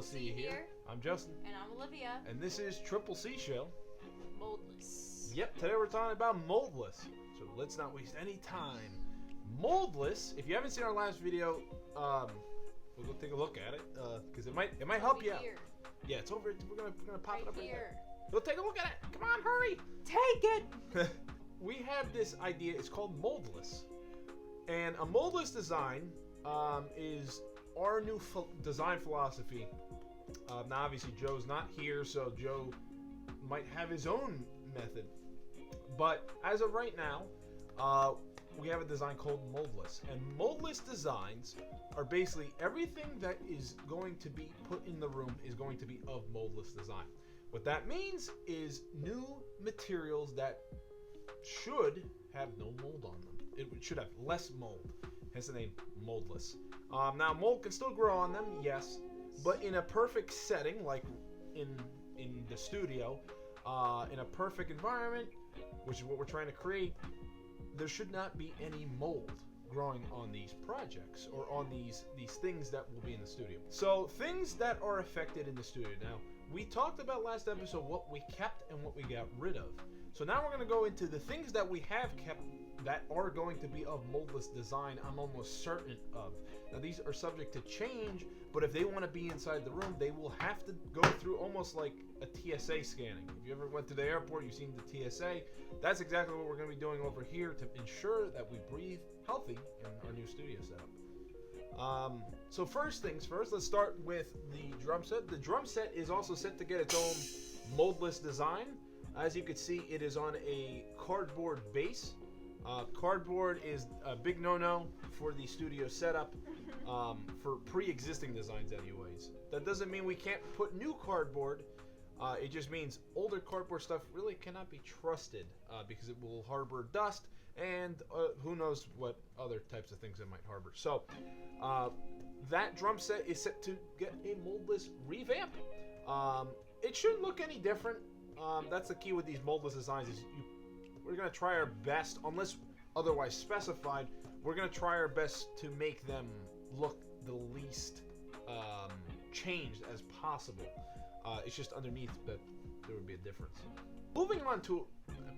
C here. I'm Justin. And I'm Olivia. And this is CCC Show. Moldless. Yep, today we're talking about moldless. So let's not waste any time. Moldless, if you haven't seen our last video, we'll go take a look at it, because it might help you out. Yeah, it's over. We're gonna pop it up right here. Go take a look at it. Come on, hurry. Take it. We have this idea. It's called moldless, and a moldless design is our new design philosophy. Now, obviously, Joe's not here, so Joe might have his own method. But as of right now, we have a design called moldless. And moldless designs are basically everything that is going to be put in the room is going to be of moldless design. What that means is new materials that should have no mold on them. It should have less mold. Hence the name moldless. Now, mold can still grow on them, yes, but in a perfect setting, like in the studio, in a perfect environment, which is what we're trying to create, there should not be any mold growing on these projects or on these things that will be in the studio. So things that are affected in the studio. Now, we talked about last episode what we kept and what we got rid of. So now we're going to go into the things that we have kept that are going to be of moldless design, I'm almost certain of. Now, these are subject to change, but if they want to be inside the room, they will have to go through almost like a TSA scanning. If you ever went to the airport, you've seen the TSA. That's exactly what we're going to be doing over here to ensure that we breathe healthy in our new studio setup. So first things first, let's start with the drum set. The drum set is also set to get its own moldless design. As you can see, it is on a cardboard base. Cardboard is a big no-no for the studio setup, for pre-existing designs anyways. That doesn't mean we can't put new cardboard. It just means older cardboard stuff really cannot be trusted because it will harbor dust and who knows what other types of things it might harbor. So that drum set is set to get a moldless revamp. It shouldn't look any different. That's the key with these moldless designs is we're going to try our best, unless otherwise specified, we're going to try our best to make them look the least changed as possible. It's just underneath that there would be a difference. Moving on to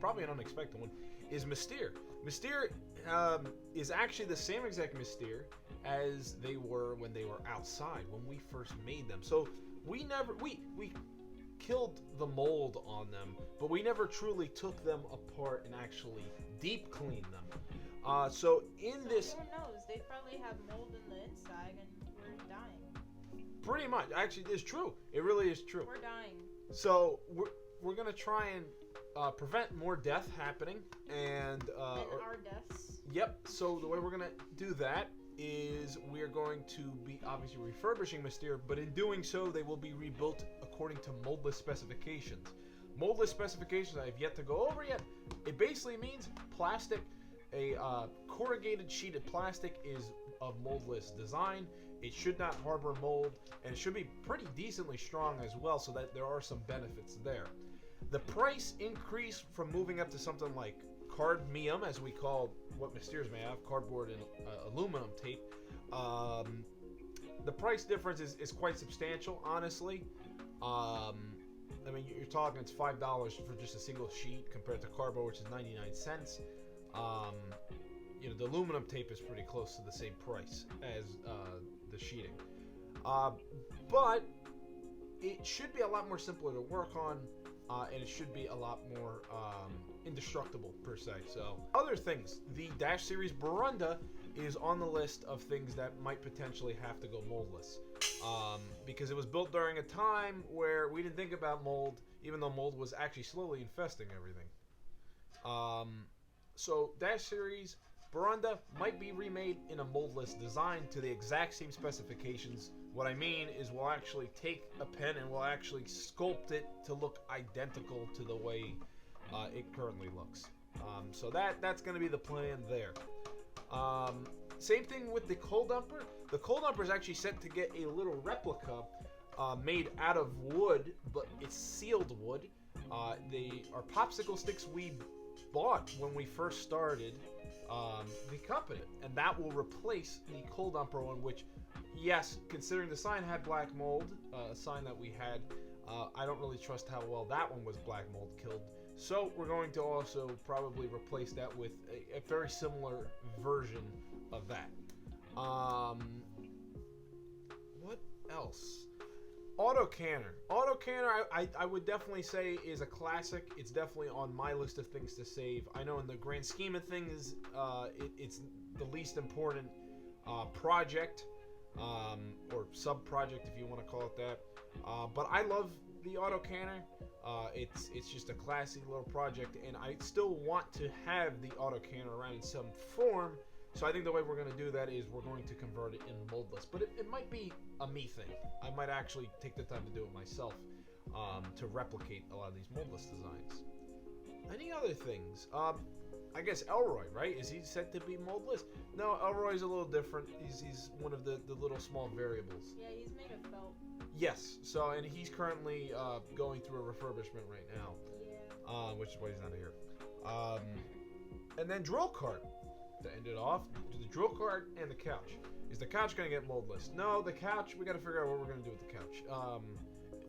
probably an unexpected one is Mystere. Mystere is actually the same exact Mystere as they were when they were outside, when we first made them. So we killed the mold on them, but we never truly took them apart and actually deep cleaned them. So this, who knows? They probably have mold in the inside, and we're dying. Pretty much, actually, it's true. It really is true. We're dying. So we're gonna try and prevent more death happening, and our deaths. Yep. So the way we're gonna do that is we're going to be obviously refurbishing Mystere, but in doing so, they will be rebuilt according to moldless specifications. Moldless specifications I have yet to go over yet. It basically means plastic, a corrugated sheet of plastic is of moldless design. It should not harbor mold, and it should be pretty decently strong as well, so that there are some benefits there. The price increase from moving up to something like cardmium, as we call what Mystere's may have, cardboard and aluminum tape. The price difference is quite substantial, honestly. I mean, you're talking it's $5 for just a single sheet compared to cardboard, which is 99 cents. The aluminum tape is pretty close to the same price as the sheeting. But it should be a lot more simpler to work on, and it should be a lot more indestructible per se. So other things, the Dash Series Barunda is on the list of things that might potentially have to go moldless, because it was built during a time where we didn't think about mold, even though mold was actually slowly infesting everything. So Dash Series Barunda might be remade in a moldless design to the exact same specifications. What I mean is we'll actually take a pen and we'll actually sculpt it to look identical to the way it currently looks. So that's going to be the plan there. Same thing with the coal dumper. The coal dumper is actually set to get a little replica made out of wood, but it's sealed wood. Our popsicle sticks we bought when we first started the company, and that will replace the coal dumper one, which, yes, considering the sign had black mold, a sign that we had, I don't really trust how well that one was black mold killed. So we're going to also probably replace that with a very similar version of that. What else? Auto canner. Auto canner, I would definitely say is a classic. It's definitely on my list of things to save. I know in the grand scheme of things, it's the least important project, or sub-project if you want to call it that. But I love the auto canner. It's just a classy little project, and I still want to have the auto canner around in some form. So I think the way we're going to do that is we're going to convert it in moldless. But it might be a me thing. I might actually take the time to do it myself, to replicate a lot of these moldless designs. Any other things? I guess Elroy, right? Is he set to be moldless? No, Elroy's a little different. He's one of the little small variables. Yeah, he's made of felt. Yes. So, and he's currently going through a refurbishment right now. Yeah. Which is why he's not here. And then drill cart. To end it off, the drill cart and the couch. Is the couch going to get moldless? No, the couch, we got to figure out what we're going to do with the couch.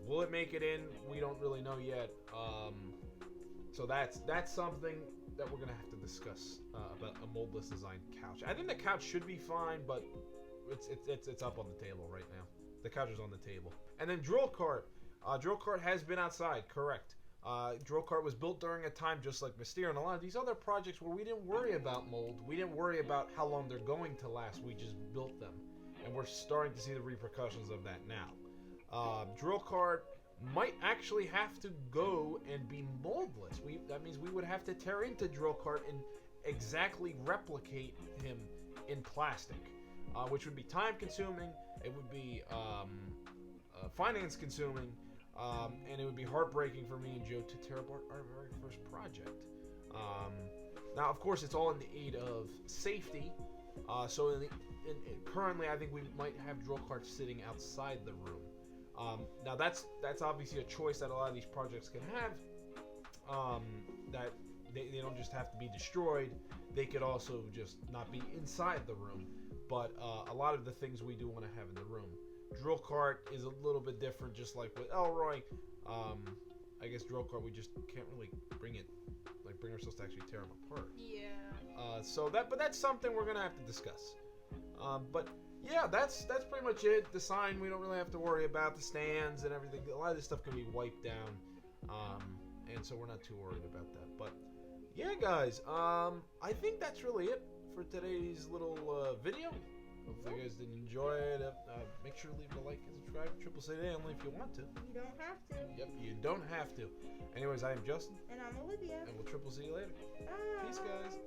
Will it make it in? We don't really know yet. So that's something that we're going to have to discuss about a moldless design couch. I think the couch should be fine, but it's up on the table right now. The couch is on the table. And then drill cart. Drill cart has been outside, correct. Drill cart was built during a time just like Mystere and a lot of these other projects where we didn't worry about mold. We didn't worry about how long they're going to last. We just built them. And we're starting to see the repercussions of that now. Drill cart might actually have to go and be moldless. That means we would have to tear into drill cart and exactly replicate him in plastic, which would be time consuming. It would be finance consuming. And it would be heartbreaking for me and Joe to tear apart our very first project. Now, of course, it's all in the aid of safety. So currently, I think we might have drill carts sitting outside the room. Now, that's obviously a choice that a lot of these projects can have. That they don't just have to be destroyed. They could also just not be inside the room. But a lot of the things we do want to have in the room. Drill cart is a little bit different, just like with Elroy. I guess drill cart, we just can't really bring ourselves to actually tear them apart. Yeah. But that's something we're gonna have to discuss. But yeah, that's pretty much it. The sign we don't really have to worry about. The stands and everything. A lot of this stuff can be wiped down, and so we're not too worried about that. But yeah, guys, I think that's really it for today's little video. Hopefully you guys did enjoy it. Make sure to leave a like and subscribe. Triple C Day only if you want to. You don't have to. Yep, you don't have to. Anyways, I am Justin. And I'm Olivia. And we'll triple see you later. Bye. Peace, guys.